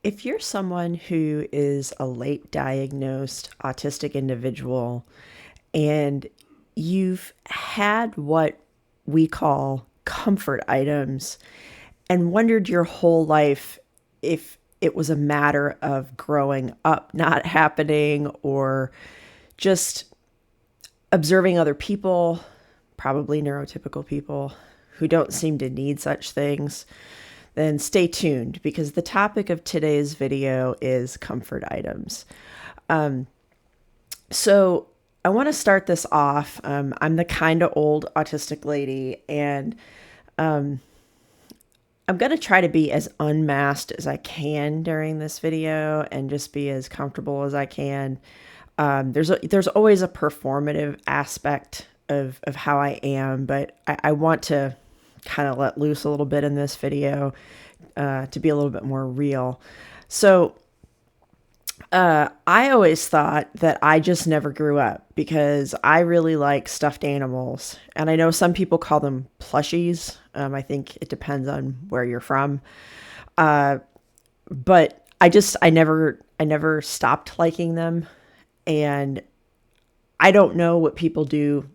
If you're someone who is a late diagnosed autistic individual and you've had what we call comfort items and wondered your whole life if it was a matter of growing up not happening or just observing other people, probably neurotypical people, who don't seem to need such things, then stay tuned because the topic of today's video is comfort items. So I want to start this off. I'm the kind of old autistic lady, and I'm going to try to be as unmasked as I can during this video and just be as comfortable as I can. There's always a performative aspect of how I am, but I want to kind of let loose a little bit in this video to be a little bit more real. So I always thought that I just never grew up because I really like stuffed animals. And I know some people call them plushies. I think it depends on where you're from. But I never stopped liking them. And I don't know what people do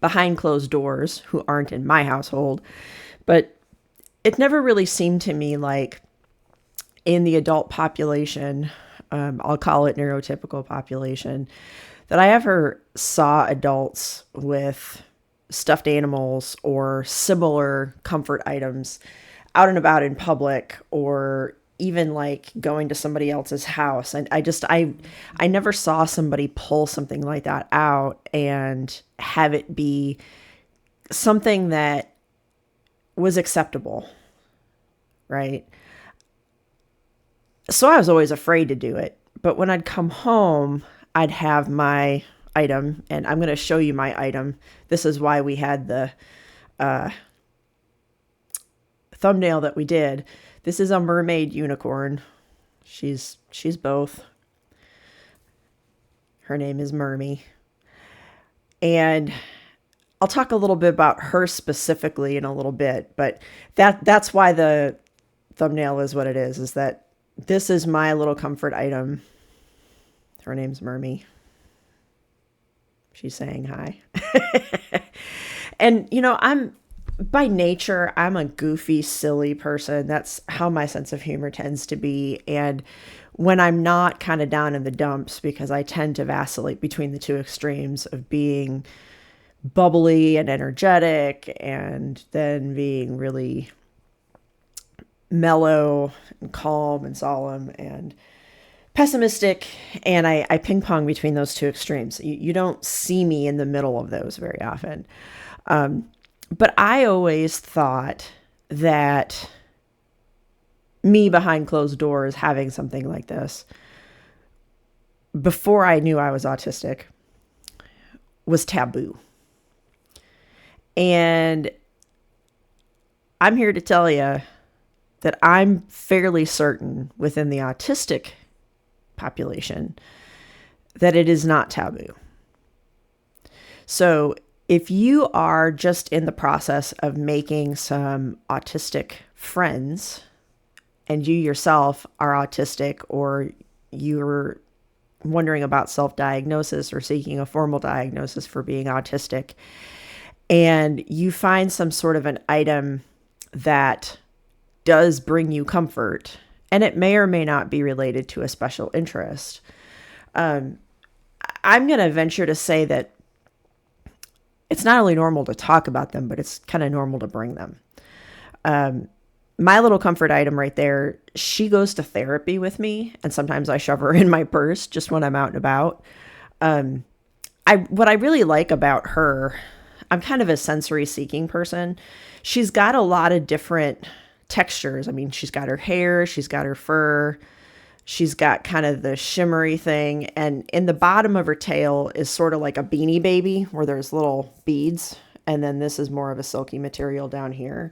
behind closed doors who aren't in my household, but it never really seemed to me like in the adult population, I'll call it neurotypical population, that I ever saw adults with stuffed animals or similar comfort items out and about in public, or even like going to somebody else's house. And I never saw somebody pull something like that out and have it be something that was acceptable, right? So I was always afraid to do it. But when I'd come home, I'd have my item, and I'm going to show you my item. This is why we had the thumbnail that we did. This is a mermaid unicorn. She's both. Her name is Mermy. And I'll talk a little bit about her specifically in a little bit, but that's why the thumbnail is what it is that this is my little comfort item. Her name's Mermy. She's saying hi. And, by nature, I'm a goofy, silly person. That's how my sense of humor tends to be. And when I'm not kind of down in the dumps, because I tend to vacillate between the two extremes of being bubbly and energetic and then being really mellow and calm and solemn and pessimistic, and I ping pong between those two extremes. You don't see me in the middle of those very often. But I always thought that me behind closed doors having something like this, before I knew I was autistic, was taboo. And I'm here to tell you that I'm fairly certain within the autistic population that it is not taboo. So if you are just in the process of making some autistic friends and you yourself are autistic, or you're wondering about self-diagnosis or seeking a formal diagnosis for being autistic, and you find some sort of an item that does bring you comfort, and it may or may not be related to a special interest, I'm going to venture to say that it's not only normal to talk about them, but it's kind of normal to bring them. My little comfort item right there, she goes to therapy with me, and sometimes I shove her in my purse just when I'm out and about. What I really like about her, I'm kind of a sensory seeking person. She's got a lot of different textures. I mean, she's got her hair, she's got her fur, she's got kind of the shimmery thing, and in the bottom of her tail is sort of like a Beanie Baby where there's little beads, and then this is more of a silky material down here.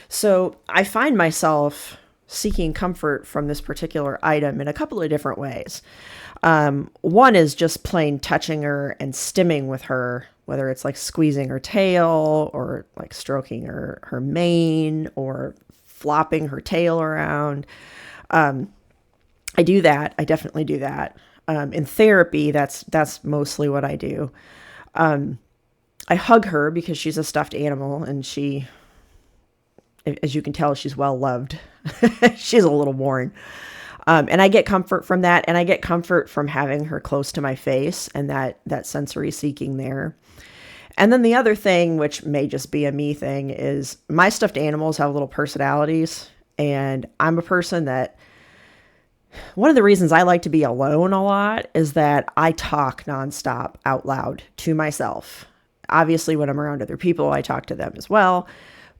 So I find myself seeking comfort from this particular item in a couple of different ways. One is just plain touching her and stimming with her, whether it's like squeezing her tail or like stroking her mane or flopping her tail around. I do that. I definitely do that. In therapy, that's mostly what I do. I hug her because she's a stuffed animal, and she, as you can tell, she's well loved. She's a little worn. And I get comfort from that, and I get comfort from having her close to my face and that sensory seeking there. And then the other thing, which may just be a me thing, is my stuffed animals have little personalities, and I'm a person that, one of the reasons I like to be alone a lot is that I talk nonstop out loud to myself. Obviously, when I'm around other people, I talk to them as well,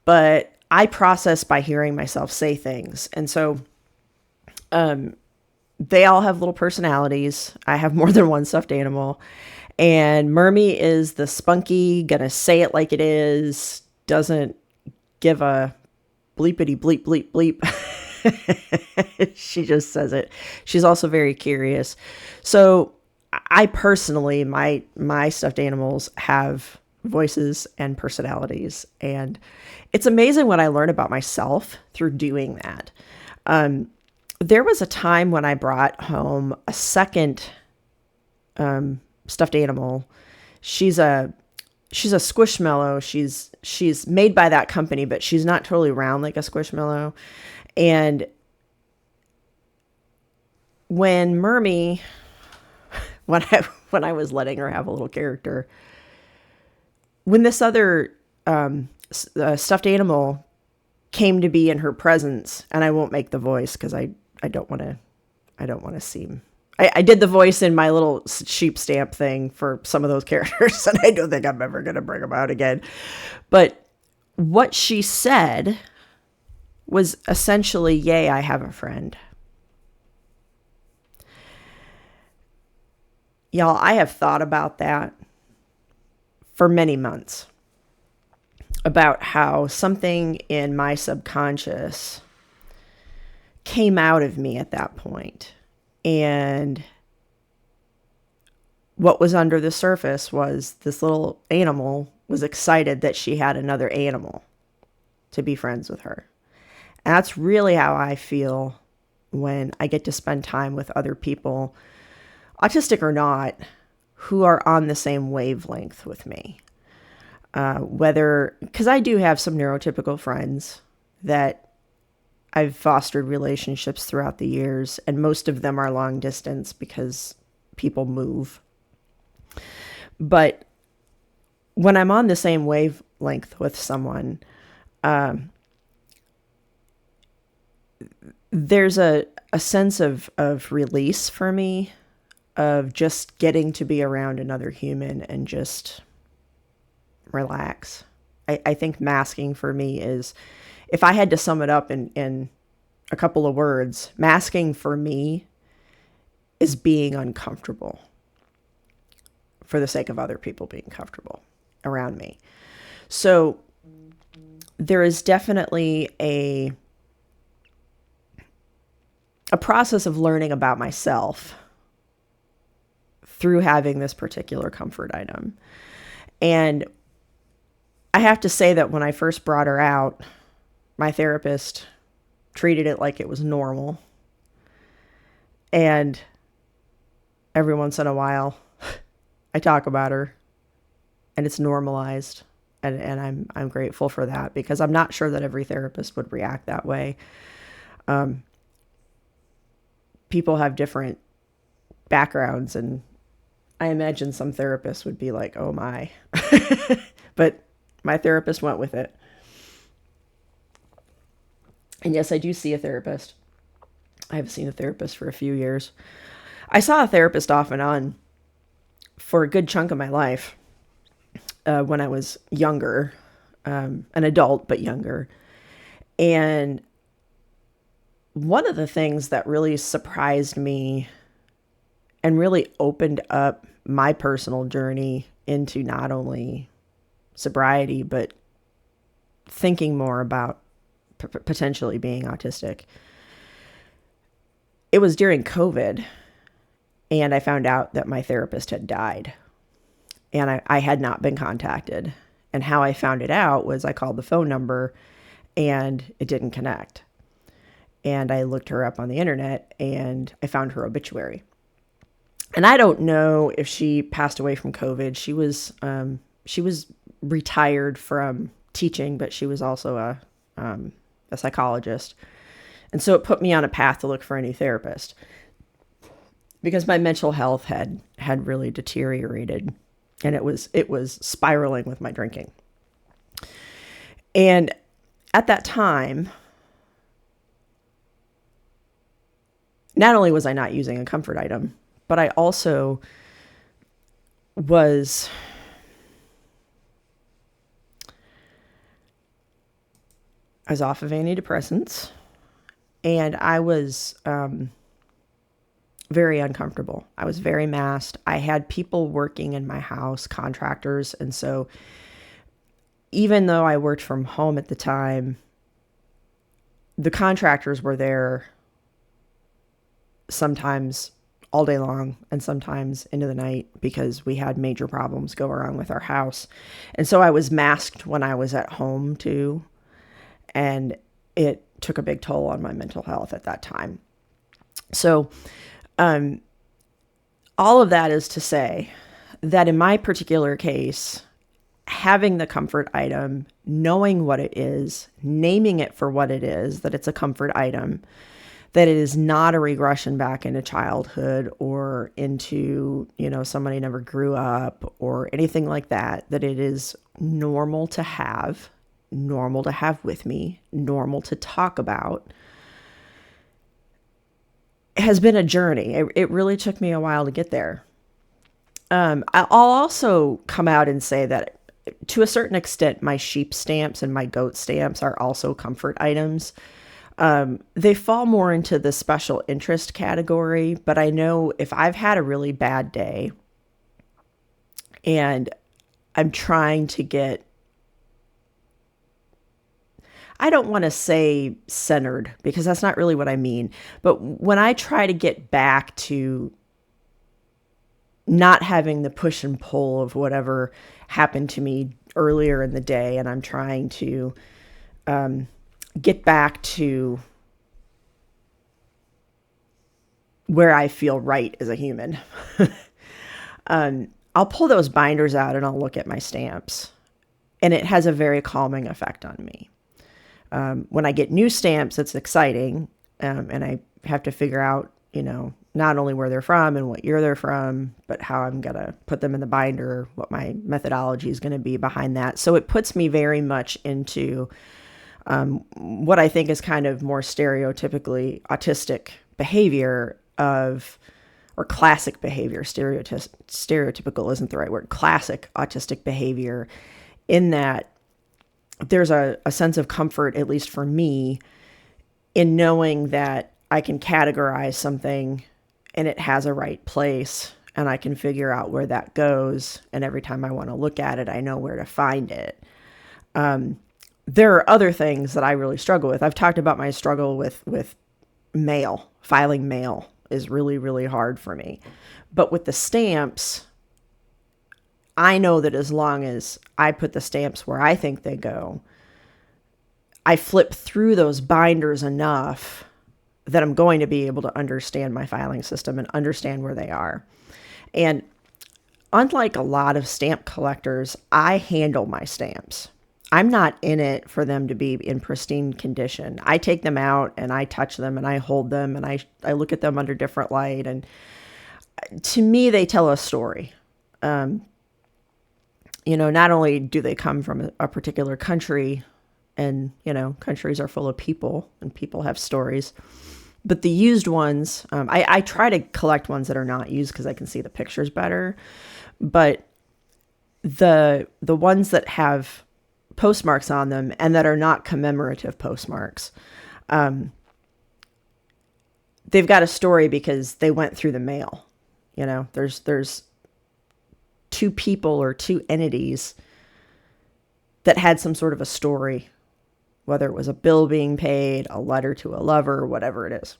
but I process by hearing myself say things. And so they all have little personalities. I have more than one stuffed animal. And Mermy is the spunky, gonna say it like it is, doesn't give a bleepity bleep bleep bleep. She just says it. She's also very curious. So I personally, my stuffed animals have voices and personalities. And it's amazing what I learn about myself through doing that. There was a time when I brought home a second stuffed animal. She's a squishmallow. She's made by that company, but she's not totally round like a squishmallow. And when Mermy, when I was letting her have a little character, when this other stuffed animal came to be in her presence, and I won't make the voice because I don't want to seem. I did the voice in my little sheep stamp thing for some of those characters, and I don't think I'm ever going to bring them out again. But what she said was essentially, "Yay, I have a friend." Y'all, I have thought about that for many months, about how something in my subconscious came out of me at that point. And what was under the surface was this little animal was excited that she had another animal to be friends with her. And that's really how I feel when I get to spend time with other people, autistic or not, who are on the same wavelength with me. Because I do have some neurotypical friends that I've fostered relationships throughout the years, and most of them are long distance because people move. But when I'm on the same wavelength with someone, there's a sense of release for me, of just getting to be around another human and just relax. I think masking for me is, if I had to sum it up in a couple of words, masking for me is being uncomfortable for the sake of other people being comfortable around me. So there is definitely a process of learning about myself through having this particular comfort item. And I have to say that when I first brought her out, my therapist treated it like it was normal. And every once in a while, I talk about her and it's normalized. And I'm grateful for that, because I'm not sure that every therapist would react that way. People have different backgrounds, and I imagine some therapists would be like, oh my. But my therapist went with it. And yes, I do see a therapist. I have seen a therapist for a few years. I saw a therapist off and on for a good chunk of my life when I was younger, an adult, but younger. And one of the things that really surprised me and really opened up my personal journey into not only sobriety, but thinking more about potentially being autistic. It was during COVID, and I found out that my therapist had died, and I had not been contacted. And how I found it out was I called the phone number and it didn't connect. And I looked her up on the internet and I found her obituary. And I don't know if she passed away from COVID. She was retired from teaching, but she was also a psychologist. And so it put me on a path to look for a new therapist because my mental health had really deteriorated, and it was spiraling with my drinking. And at that time, not only was I not using a comfort item, but I also was off of antidepressants, and I was very uncomfortable. I was very masked. I had people working in my house, contractors, and so even though I worked from home at the time, the contractors were there sometimes all day long and sometimes into the night because we had major problems go around with our house. And so I was masked when I was at home too. And it took a big toll on my mental health at that time. So, all of that is to say that in my particular case, having the comfort item, knowing what it is, naming it for what it is, that it's a comfort item, that it is not a regression back into childhood or into, somebody never grew up or anything like that, that it is normal to have with me, normal to talk about, has been a journey. It really took me a while to get there. I'll also come out and say that to a certain extent, my sheep stamps and my goat stamps are also comfort items. They fall more into the special interest category, but I know if I've had a really bad day and I'm trying to get, I don't want to say centered because that's not really what I mean, but when I try to get back to not having the push and pull of whatever happened to me earlier in the day, and I'm trying to get back to where I feel right as a human, I'll pull those binders out and I'll look at my stamps, and it has a very calming effect on me. When I get new stamps, it's exciting, and I have to figure out, not only where they're from and what year they're from, but how I'm going to put them in the binder, what my methodology is going to be behind that. So it puts me very much into what I think is kind of more stereotypically autistic behavior or classic behavior. Stereotypical isn't the right word. Classic autistic behavior, in that there's a sense of comfort, at least for me, in knowing that I can categorize something and it has a right place and I can figure out where that goes. And every time I want to look at it, I know where to find it. There are other things that I really struggle with. I've talked about my struggle with mail. Filing mail is really, really hard for me. But with the stamps, I know that as long as I put the stamps where I think they go, I flip through those binders enough that I'm going to be able to understand my filing system and understand where they are. And unlike a lot of stamp collectors, I handle my stamps. I'm not in it for them to be in pristine condition. I take them out and I touch them and I hold them and I look at them under different light. And to me, they tell a story. Not only do they come from a particular country, and, countries are full of people and people have stories, but the used ones, I try to collect ones that are not used because I can see the pictures better. But the ones that have postmarks on them and that are not commemorative postmarks, they've got a story because they went through the mail. There's two people or two entities that had some sort of a story, whether it was a bill being paid, a letter to a lover, whatever it is.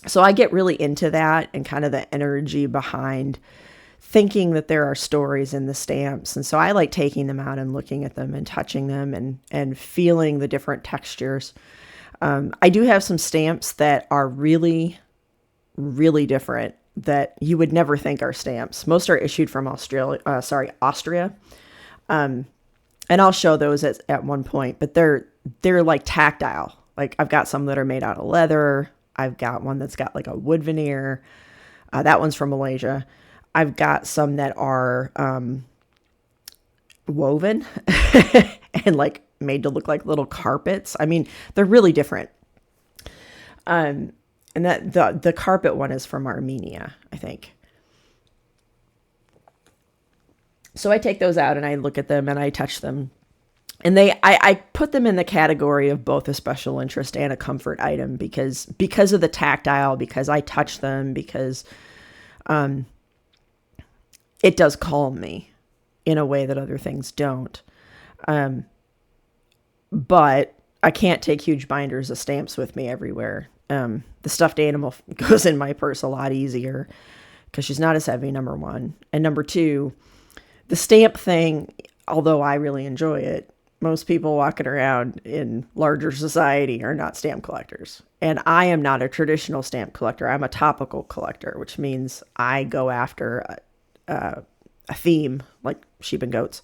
So I get really into that and kind of the energy behind thinking that there are stories in the stamps. And so I like taking them out and looking at them and touching them and feeling the different textures. I do have some stamps that are really, really different that you would never think are stamps. Most are issued from Austria. And I'll show those at one point, but they're like tactile. Like I've got some that are made out of leather. I've got one that's got like a wood veneer. That one's from Malaysia. I've got some that are woven and like made to look like little carpets. I mean, they're really different. And that the carpet one is from Armenia, I think. So I take those out and I look at them and I touch them. And I put them in the category of both a special interest and a comfort item because of the tactile, because I touch them, because it does calm me in a way that other things don't. But I can't take huge binders of stamps with me everywhere. The stuffed animal goes in my purse a lot easier because she's not as heavy, number one. And number two, the stamp thing, although I really enjoy it, most people walking around in larger society are not stamp collectors. And I am not a traditional stamp collector. I'm a topical collector, which means I go after a theme like sheep and goats.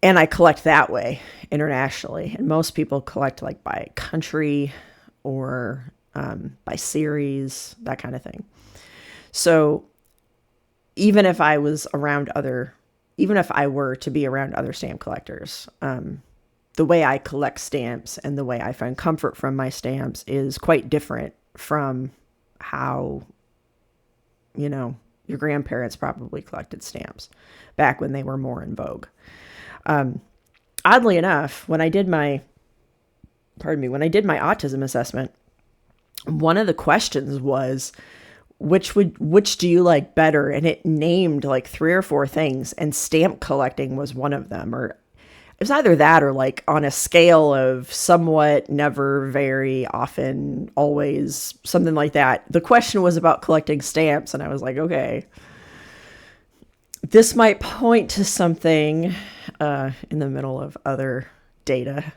And I collect that way internationally. And most people collect like by country or by series, that kind of thing. So even if I were to be around other stamp collectors, the way I collect stamps and the way I find comfort from my stamps is quite different from how, your grandparents probably collected stamps back when they were more in vogue. Oddly enough, when I did my autism assessment, one of the questions was, which do you like better? And it named like 3 or 4 things, and stamp collecting was one of them. Or it was either that or like on a scale of somewhat, never, very, often, always, something like that. The question was about collecting stamps, and I was like, okay, this might point to something in the middle of other data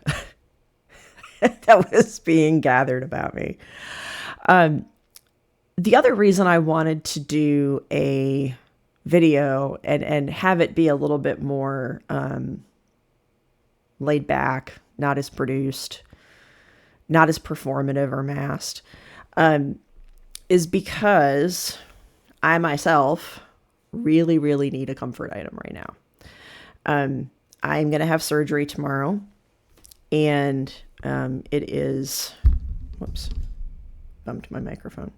that was being gathered about me. The other reason I wanted to do a video and have it be a little bit more laid back, not as produced, not as performative or masked, is because I myself really, really need a comfort item right now. I'm going to have surgery tomorrow, and it is, whoops, bumped my microphone.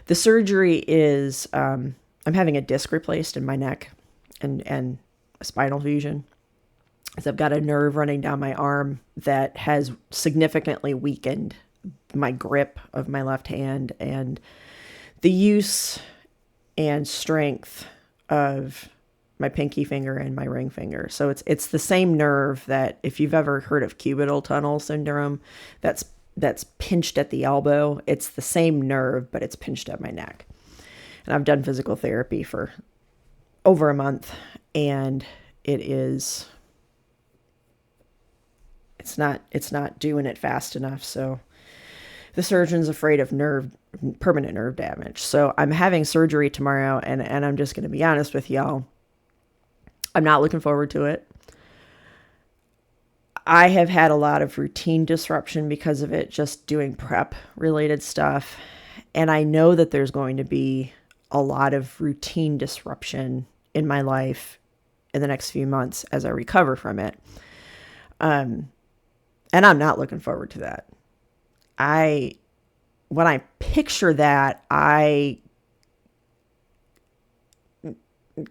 The surgery is, I'm having a disc replaced in my neck and a spinal fusion. So I've got a nerve running down my arm that has significantly weakened my grip of my left hand and the use and strength of my pinky finger and my ring finger. So it's the same nerve that, if you've ever heard of cubital tunnel syndrome, that's pinched at the elbow. It's the same nerve, but it's pinched at my neck. And I've done physical therapy for over a month, and it's not doing it fast enough. So the surgeon's afraid of permanent nerve damage. So I'm having surgery tomorrow, and I'm just going to be honest with y'all. I'm not looking forward to it. I have had a lot of routine disruption because of it, just doing prep related stuff. And I know that there's going to be a lot of routine disruption in my life in the next few months as I recover from it. And I'm not looking forward to that. When I picture that, I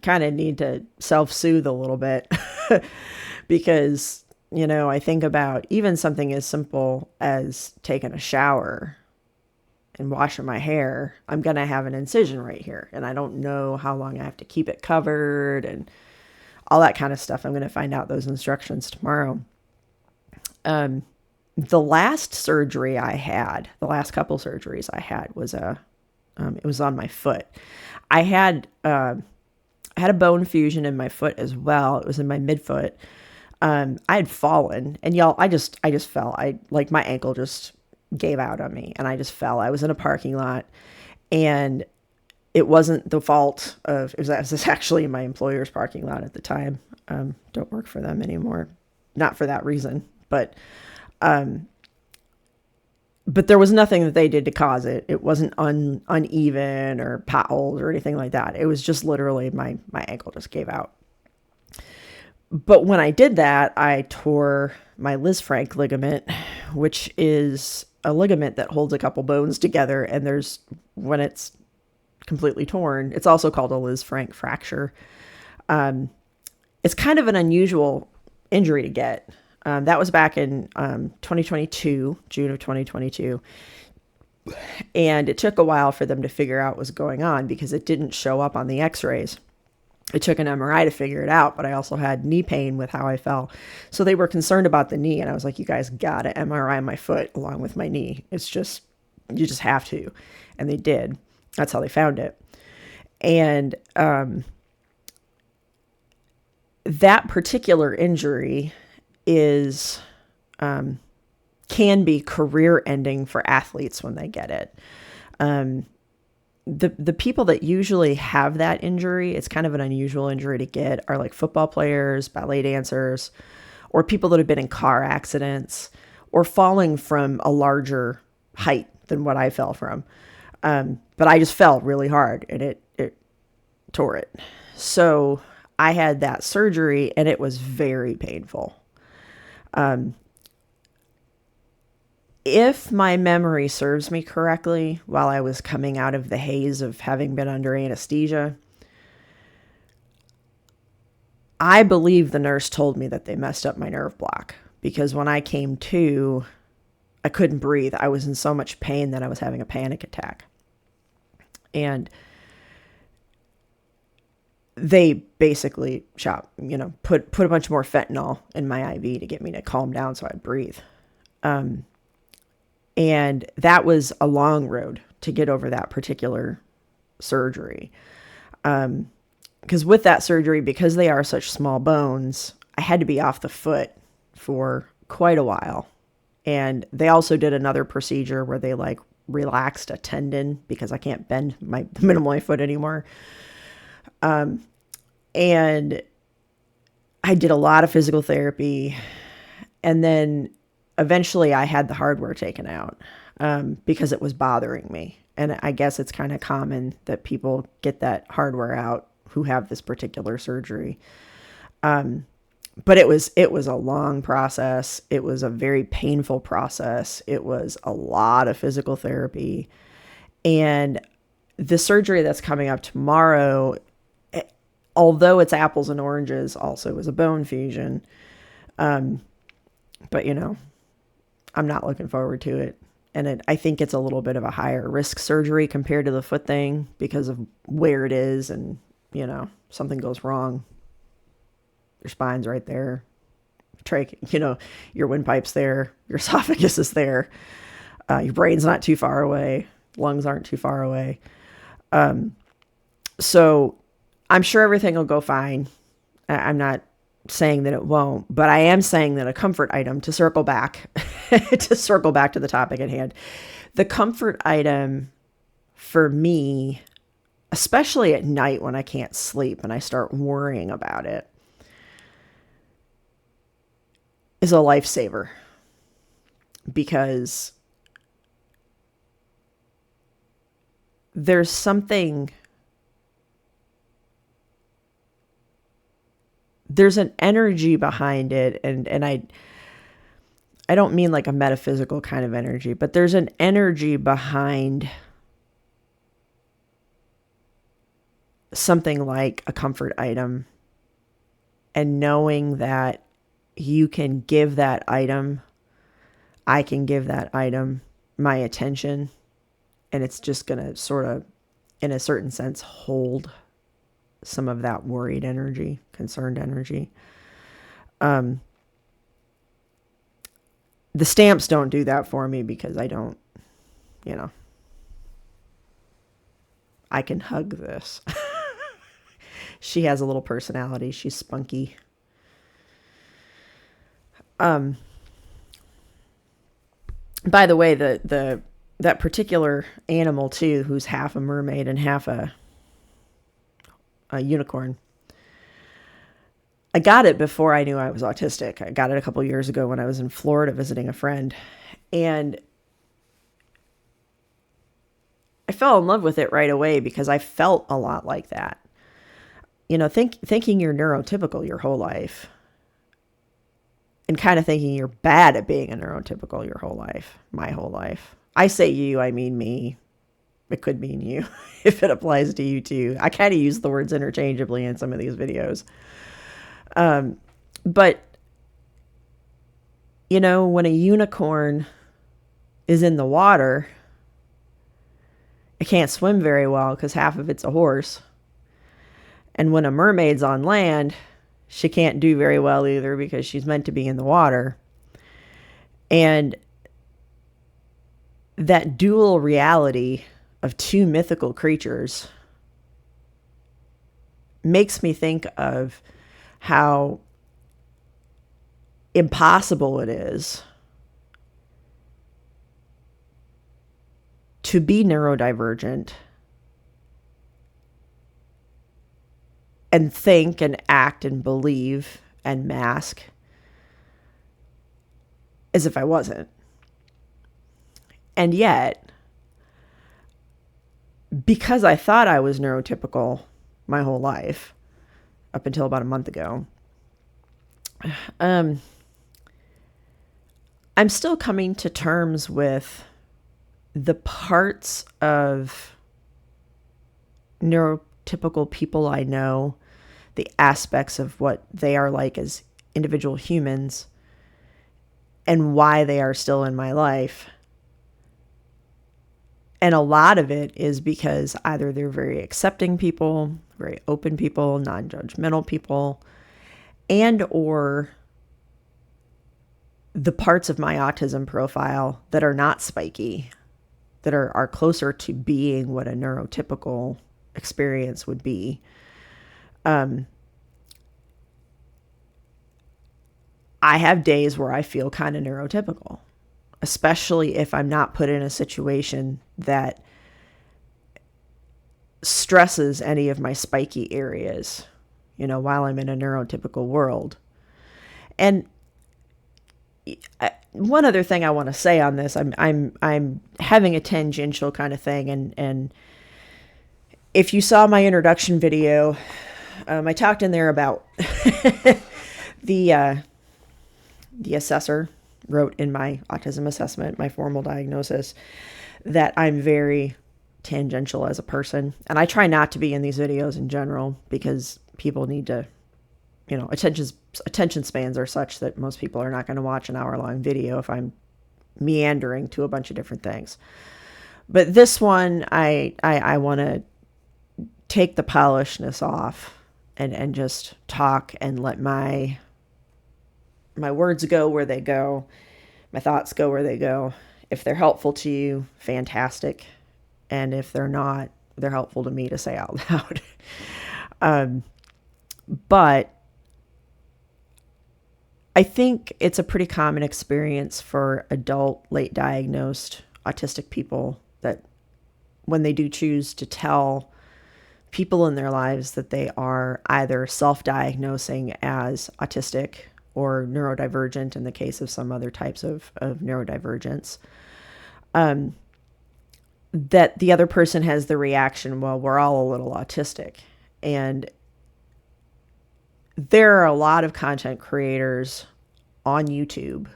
kind of need to self-soothe a little bit because, I think about even something as simple as taking a shower and washing my hair. I'm going to have an incision right here, and I don't know how long I have to keep it covered and all that kind of stuff. I'm going to find out those instructions tomorrow. The last surgery I had, the last couple surgeries I had was it was on my foot. I had a bone fusion in my foot as well. It was in my midfoot. I had fallen, and y'all, I just fell. Like, my ankle just gave out on me, and I just fell. I was in a parking lot, and it wasn't the fault of, it was actually in my employer's parking lot at the time. Don't work for them anymore. Not for that reason, but there was nothing that they did to cause it. It wasn't uneven or potholes or anything like that. It was just literally my ankle just gave out. But when I did that, I tore my Lisfranc ligament, which is a ligament that holds a couple bones together. And when it's completely torn, it's also called a Lisfranc fracture. It's kind of an unusual injury to get. That was back in 2022, June of 2022. And it took a while for them to figure out what was going on because it didn't show up on the x-rays. It took an MRI to figure it out, but I also had knee pain with how I fell. So they were concerned about the knee, and I was like, you guys got to MRI my foot along with my knee. It's just, you just have to. And they did. That's how they found it. And that particular injury is can be career ending for athletes when they get it. The people that usually have that injury, it's kind of an unusual injury to get, are like football players, ballet dancers, or people that have been in car accidents or falling from a larger height than what I fell from. But I just fell really hard and it tore it. So I had that surgery and it was very painful. If my memory serves me correctly, while I was coming out of the haze of having been under anesthesia, I believe the nurse told me that they messed up my nerve block because when I came to, I couldn't breathe. I was in so much pain that I was having a panic attack. And they basically put a bunch more fentanyl in my IV to get me to calm down so I'd breathe. And that was a long road to get over that particular surgery. Because with that surgery, because they are such small bones, I had to be off the foot for quite a while. And they also did another procedure where they like relaxed a tendon because I can't bend the middle of my foot anymore. And I did a lot of physical therapy. And then eventually I had the hardware taken out because it was bothering me. And I guess it's kind of common that people get that hardware out who have this particular surgery. But it was a long process. It was a very painful process. It was a lot of physical therapy. And the surgery that's coming up tomorrow, although it's apples and oranges, also is a bone fusion. But I'm not looking forward to it. And I think it's a little bit of a higher risk surgery compared to the foot thing because of where it is. And, something goes wrong. Your spine's right there. Your windpipe's there. Your esophagus is there. Your brain's not too far away. Lungs aren't too far away. So I'm sure everything will go fine. I'm not saying that it won't, but I am saying that a comfort item, to circle back to the topic at hand, the comfort item for me, especially at night when I can't sleep and I start worrying about it, is a lifesaver. Because there's an energy behind it. And I don't mean like a metaphysical kind of energy, but there's an energy behind something like a comfort item, and knowing that you can give that item, I can give that item my attention, and it's just going to sort of, in a certain sense, hold some of that worried energy, concerned energy. The stamps don't do that for me because I don't, I can hug this. She has a little personality. She's spunky. By the way, that particular animal too, who's half a mermaid and half a unicorn. I got it before I knew I was autistic. I got it a couple years ago when I was in Florida visiting a friend, and I fell in love with it right away because I felt a lot like that. You know, thinking you're neurotypical your whole life, and kind of thinking you're bad at being a neurotypical your whole life, my whole life. I say you, I mean me. It could mean you if it applies to you too. I kind of use the words interchangeably in some of these videos. But, you know, when a unicorn is in the water, it can't swim very well because half of it's a horse. And when a mermaid's on land, she can't do very well either because she's meant to be in the water. And that dual reality of two mythical creatures makes me think of how impossible it is to be neurodivergent and think and act and believe and mask as if I wasn't. And yet, because I thought I was neurotypical my whole life, up until about a month ago, I'm still coming to terms with the parts of neurotypical people I know, the aspects of what they are like as individual humans, and why they are still in my life. And a lot of it is because either they're very accepting people, very open people, non-judgmental people, and or the parts of my autism profile that are not spiky, that are closer to being what a neurotypical experience would be. I have days where I feel kind of neurotypical, especially if I'm not put in a situation that stresses any of my spiky areas, you know, while I'm in a neurotypical world. And one other thing I want to say on this, I'm having a tangential kind of thing, and if you saw my introduction video, I talked in there about the assessor wrote in my autism assessment, my formal diagnosis, that I'm very tangential as a person. And I try not to be in these videos in general because people need to, you know, attention spans are such that most people are not going to watch an hour-long video if I'm meandering to a bunch of different things. But this one, I want to take the polishness off and just talk and let my words go where they go, my thoughts go where they go. If they're helpful to you, fantastic. And if they're not, they're helpful to me to say out loud. But I think it's a pretty common experience for adult, late diagnosed autistic people that when they do choose to tell people in their lives that they are either self-diagnosing as autistic or neurodivergent in the case of some other types of neurodivergence, that the other person has the reaction, well, we're all a little autistic. And there are a lot of content creators on YouTube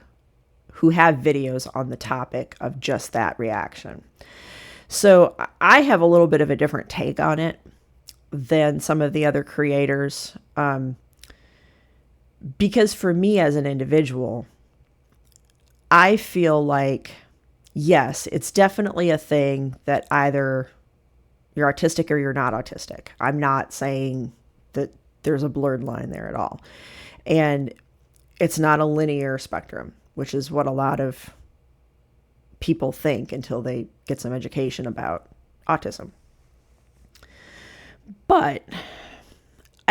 who have videos on the topic of just that reaction. So I have a little bit of a different take on it than some of the other creators. Because for me as an individual, I feel like, yes, it's definitely a thing that either you're autistic or you're not autistic. I'm not saying that there's a blurred line there at all. And it's not a linear spectrum, which is what a lot of people think until they get some education about autism. But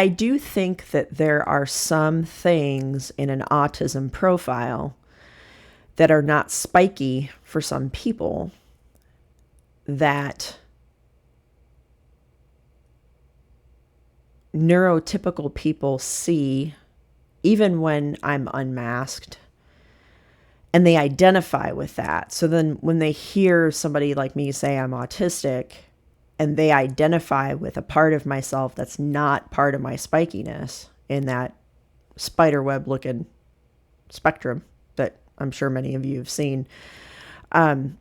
I do think that there are some things in an autism profile that are not spiky for some people that neurotypical people see even when I'm unmasked, and they identify with that. So then when they hear somebody like me say I'm autistic and they identify with a part of myself that's not part of my spikiness in that spiderweb looking spectrum that I'm sure many of you have seen, and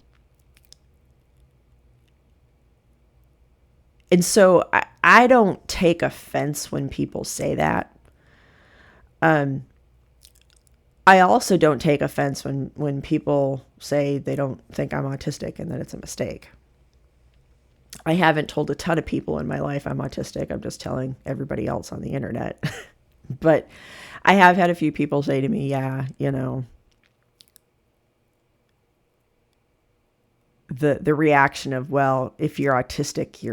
so I don't take offense when people say that. I also don't take offense when people say they don't think I'm autistic and that it's a mistake. I haven't told a ton of people in my life I'm autistic. I'm just telling everybody else on the internet. But I have had a few people say to me, yeah, the reaction of, well, if you're autistic,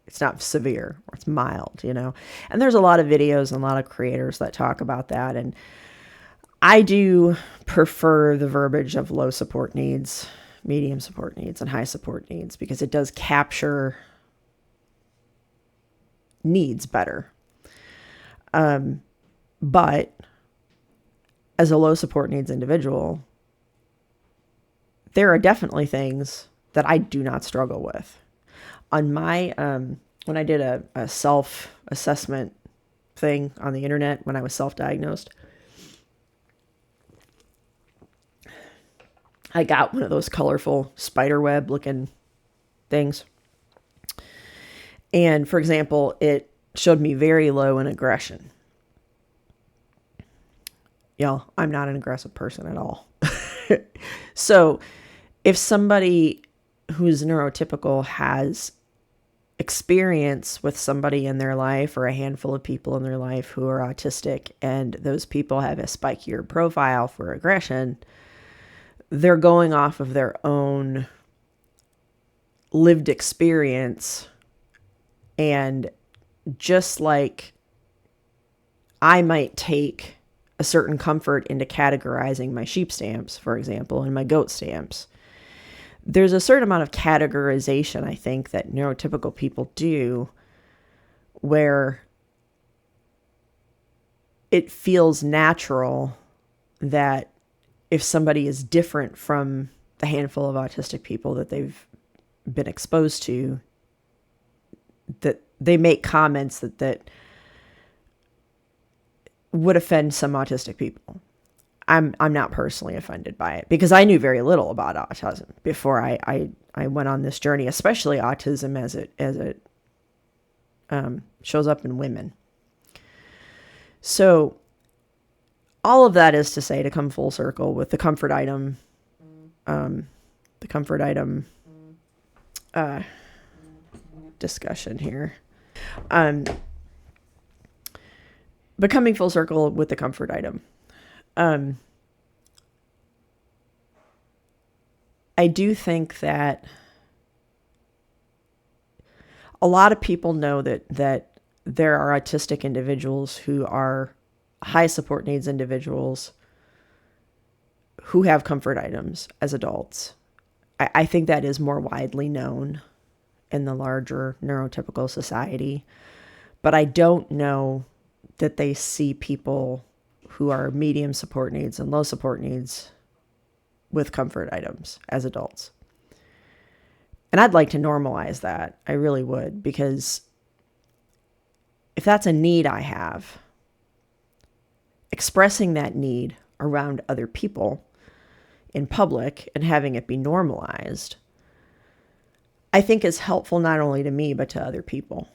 it's not severe or it's mild, And there's a lot of videos and a lot of creators that talk about that. And I do prefer the verbiage of low support needs, medium support needs, and high support needs because it does capture needs better. But as a low support needs individual, there are definitely things that I do not struggle with. On my, when I did a self-assessment thing on the internet when I was self-diagnosed, I got one of those colorful spiderweb looking things. And for example, it showed me very low in aggression. I'm not an aggressive person at all. So if somebody who's neurotypical has experience with somebody in their life or a handful of people in their life who are autistic, and those people have a spikier profile for aggression, they're going off of their own lived experience. And just like I might take a certain comfort into categorizing my sheep stamps, for example, and my goat stamps, there's a certain amount of categorization, I think, that neurotypical people do where it feels natural that if somebody is different from the handful of autistic people that they've been exposed to, that they make comments that would offend some autistic people. I'm not personally offended by it because I knew very little about autism before I went on this journey, especially autism as it shows up in women. So all of that is to say, to come full circle with the comfort item, discussion here. But coming full circle with the comfort item. I do think that a lot of people know that there are autistic individuals who are high support needs individuals who have comfort items as adults. I think that is more widely known in the larger neurotypical society, but I don't know that they see people who are medium support needs and low support needs with comfort items as adults. And I'd like to normalize that. I really would, because if that's a need I have, expressing that need around other people in public and having it be normalized, I think is helpful not only to me, but to other people.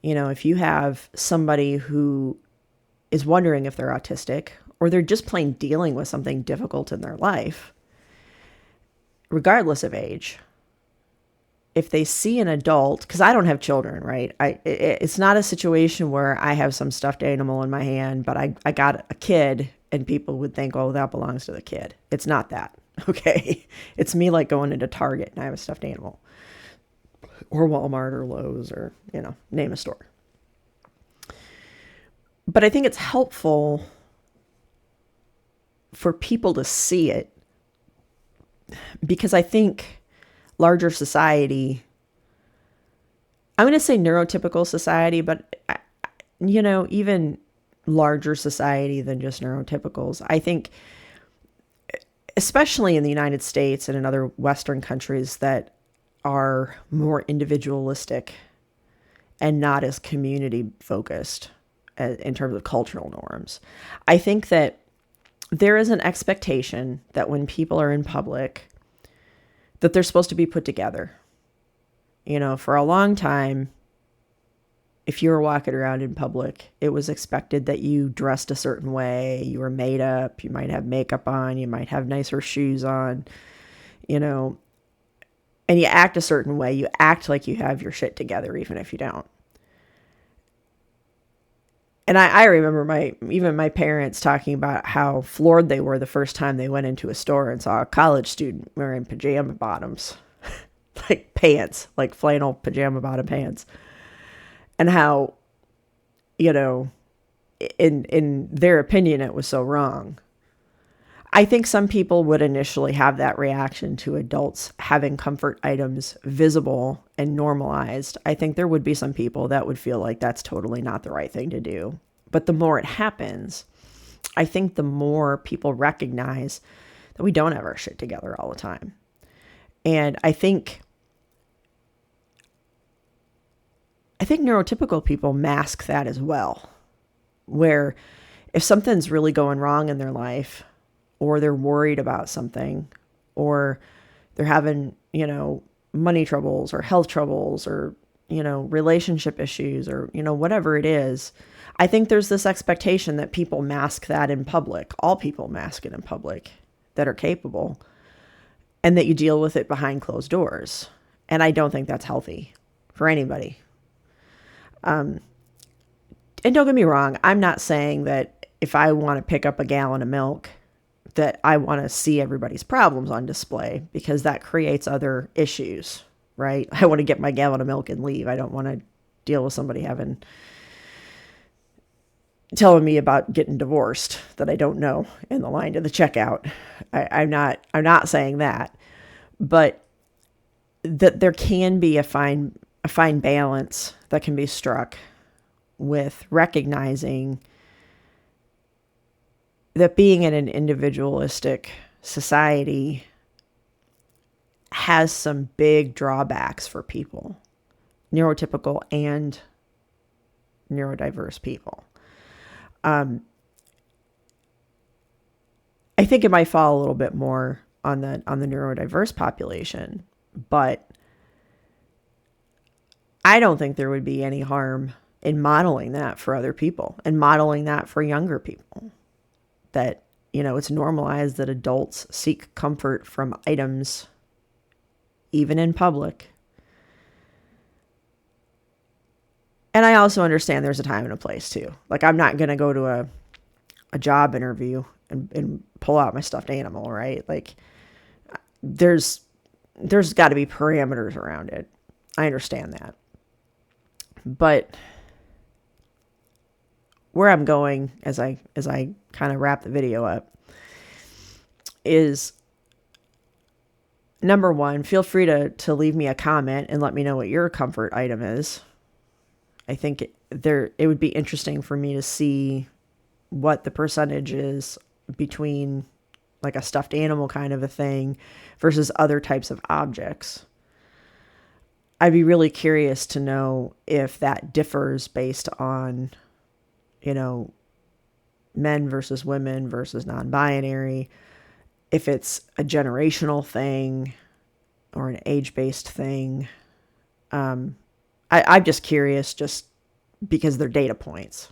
If you have somebody who is wondering if they're autistic, or they're just plain dealing with something difficult in their life, regardless of age, if they see an adult, because I don't have children, right? It's not a situation where I have some stuffed animal in my hand, but I got a kid and people would think, oh, that belongs to the kid. It's not that, okay? It's me like going into Target and I have a stuffed animal. or Walmart or Lowe's or, name a store. But I think it's helpful for people to see it, because I think larger society, I'm going to say neurotypical society, but even larger society than just neurotypicals, I think, especially in the United States and in other Western countries that are more individualistic and not as community focused in terms of cultural norms, I think that there is an expectation that when people are in public, that they're supposed to be put together. For a long time, if you were walking around in public, it was expected that you dressed a certain way, you were made up, you might have makeup on, you might have nicer shoes on, and you act a certain way. You act like you have your shit together, even if you don't. And I remember my parents talking about how floored they were the first time they went into a store and saw a college student wearing pajama bottoms, like pants, like flannel pajama bottom pants. And how, in their opinion, it was so wrong. I think some people would initially have that reaction to adults having comfort items visible and normalized. I think there would be some people that would feel like that's totally not the right thing to do. But the more it happens, I think the more people recognize that we don't have our shit together all the time. And I think neurotypical people mask that as well, where if something's really going wrong in their life, or they're worried about something, or they're having, money troubles or health troubles or, relationship issues or, whatever it is, I think there's this expectation that people mask that in public. All people mask it in public that are capable, and that you deal with it behind closed doors. And I don't think that's healthy for anybody. And don't get me wrong, I'm not saying that if I want to pick up a gallon of milk, that I want to see everybody's problems on display, because that creates other issues, right? I want to get my gallon of milk and leave. I don't want to deal with somebody telling me about getting divorced that I don't know in the line to the checkout. I'm not saying that, but that there can be a fine balance that can be struck with recognizing that being in an individualistic society has some big drawbacks for people, neurotypical and neurodiverse people. I think it might fall a little bit more on the neurodiverse population, but I don't think there would be any harm in modeling that for other people and modeling that for younger people. That, it's normalized that adults seek comfort from items, even in public. And I also understand there's a time and a place too. Like, I'm not going to go to a job interview and pull out my stuffed animal, right? Like, there's got to be parameters around it. I understand that. But where I'm going as I kind of wrap the video up is, number one, feel free to leave me a comment and let me know what your comfort item is. I think it would be interesting for me to see what the percentage is between like a stuffed animal kind of a thing versus other types of objects. I'd be really curious to know if that differs based on, men versus women versus non-binary, if it's a generational thing or an age-based thing. I'm just curious, just because they're data points.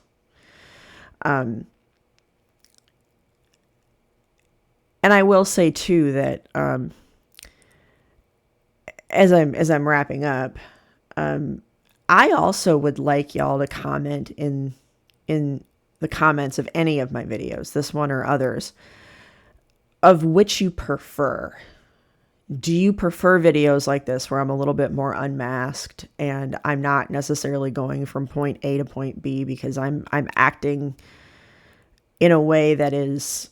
And I will say too that as I'm wrapping up, I also would like y'all to comment in the comments of any of my videos, this one or others, of which you prefer. Do you prefer videos like this where I'm a little bit more unmasked and I'm not necessarily going from point A to point B because I'm acting in a way that is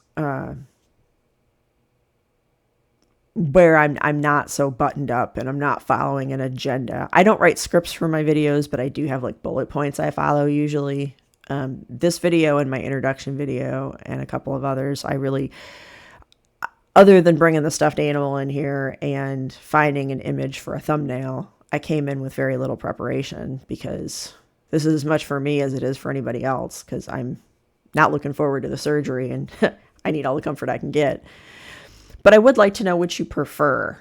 where I'm not so buttoned up and I'm not following an agenda. I don't write scripts for my videos, but I do have like bullet points I follow usually. This video and my introduction video and a couple of others, I really, other than bringing the stuffed animal in here and finding an image for a thumbnail, I came in with very little preparation because this is as much for me as it is for anybody else because I'm not looking forward to the surgery and I need all the comfort I can get. But I would like to know what you prefer.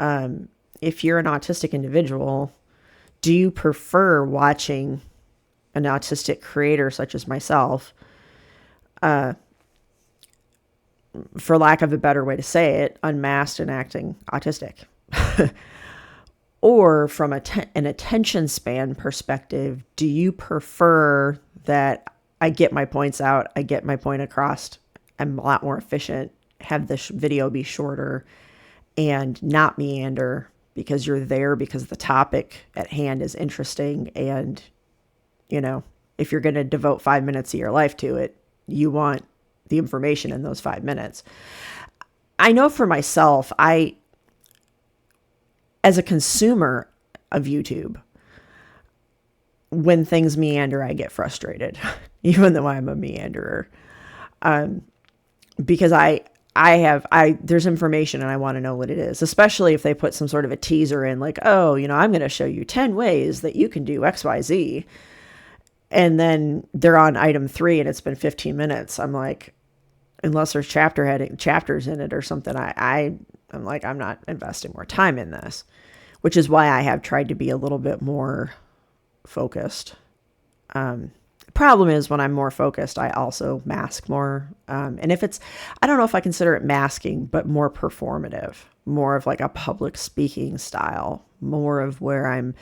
If you're an autistic individual, do you prefer watching an autistic creator such as myself, for lack of a better way to say it, unmasked and acting autistic? Or from an attention span perspective, do you prefer that I get my points out, I get my point across, I'm a lot more efficient, have this video be shorter and not meander because you're there because the topic at hand is interesting and, you know, if you're going to devote 5 minutes of your life to it, you want the information in those 5 minutes. I know for myself, as a consumer of YouTube, when things meander, I get frustrated, even though I'm a meanderer. Because there's information and I want to know what it is, especially if they put some sort of a teaser in like, oh, I'm going to show you 10 ways that you can do XYZ. And then they're on item 3 and it's been 15 minutes. I'm like, unless there's chapters in it or something, I'm like, I'm not investing more time in this, which is why I have tried to be a little bit more focused. Problem is when I'm more focused, I also mask more. And if I don't know if I consider it masking, but more performative, more of like a public speaking style, more of where I'm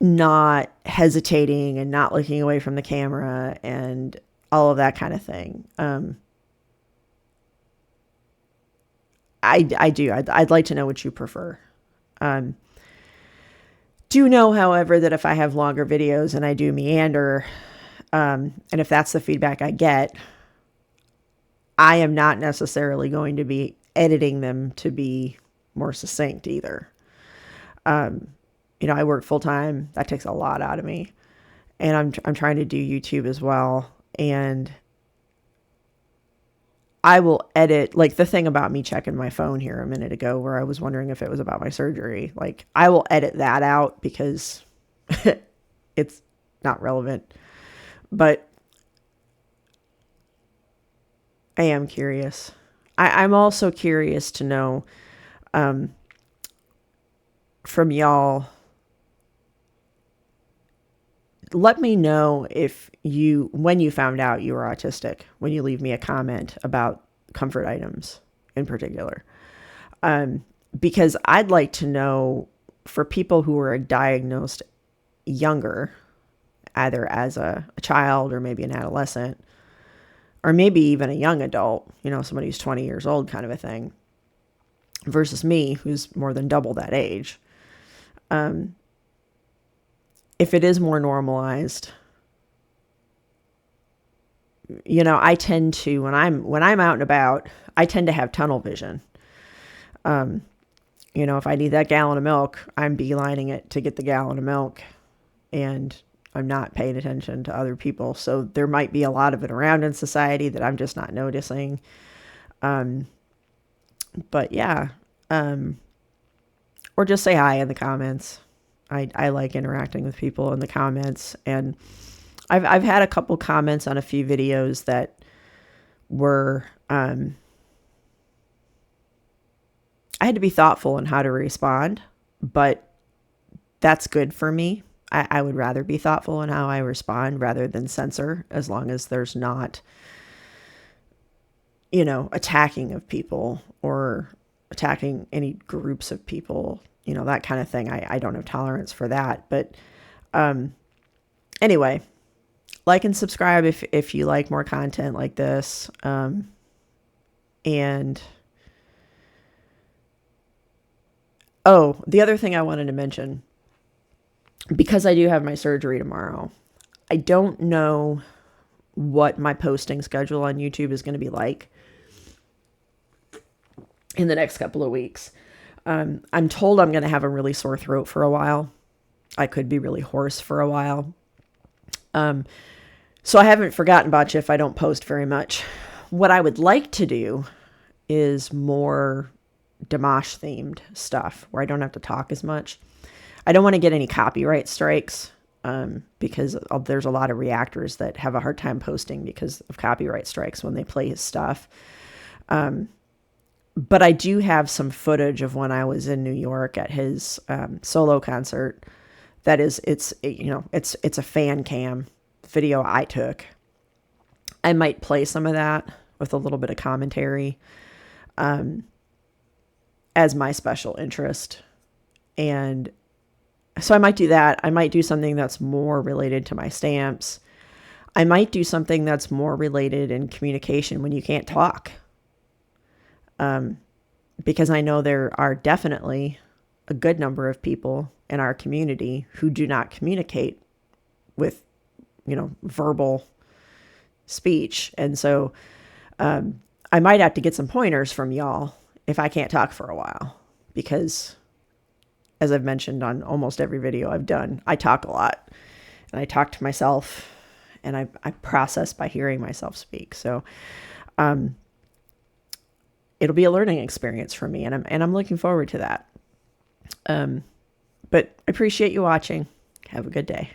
not hesitating and not looking away from the camera and all of that kind of thing. I'd like to know what you prefer. Do know, however, that if I have longer videos and I do meander, and if that's the feedback I get, I am not necessarily going to be editing them to be more succinct either. I work full time. That takes a lot out of me, and I'm trying to do YouTube as well. And I will edit, like the thing about me checking my phone here a minute ago where I was wondering if it was about my surgery. Like I will edit that out because it's not relevant. But I am curious. I'm also curious to know from y'all. Let me know when you found out you were autistic, when you leave me a comment about comfort items in particular. Because I'd like to know for people who were diagnosed younger, either as a child or maybe an adolescent, or maybe even a young adult, somebody who's 20 years old kind of a thing, versus me, who's more than double that age. If it is more normalized, I tend to, when I'm out and about, I tend to have tunnel vision. If I need that gallon of milk, I'm beelining it to get the gallon of milk and I'm not paying attention to other people. So there might be a lot of it around in society that I'm just not noticing. But yeah, or just say hi in the comments. I like interacting with people in the comments, and I've had a couple comments on a few videos that were, I had to be thoughtful in how to respond, but that's good for me. I would rather be thoughtful in how I respond rather than censor, as long as there's not, attacking of people or attacking any groups of people, that kind of thing. I don't have tolerance for that. But anyway, like and subscribe if you like more content like this. And Oh, the other thing I wanted to mention, because I do have my surgery tomorrow, I don't know what my posting schedule on YouTube is going to be like in the next couple of weeks. I'm told I'm going to have a really sore throat for a while. I could be really hoarse for a while. So I haven't forgotten about you if I don't post very much. What I would like to do is more Dimash themed stuff where I don't have to talk as much. I don't want to get any copyright strikes because there's a lot of reactors that have a hard time posting because of copyright strikes when they play his stuff. But I do have some footage of when I was in New York at his solo concert. That is, it's a fan cam video I took. I might play some of that with a little bit of commentary as my special interest. And so I might do that. I might do something that's more related to my stamps. I might do something that's more related in communication when you can't talk. Because I know there are definitely a good number of people in our community who do not communicate with, verbal speech. And so I might have to get some pointers from y'all if I can't talk for a while, because as I've mentioned on almost every video I've done, I talk a lot and I talk to myself and I process by hearing myself speak. So it'll be a learning experience for me, and I'm looking forward to that. But I appreciate you watching. Have a good day.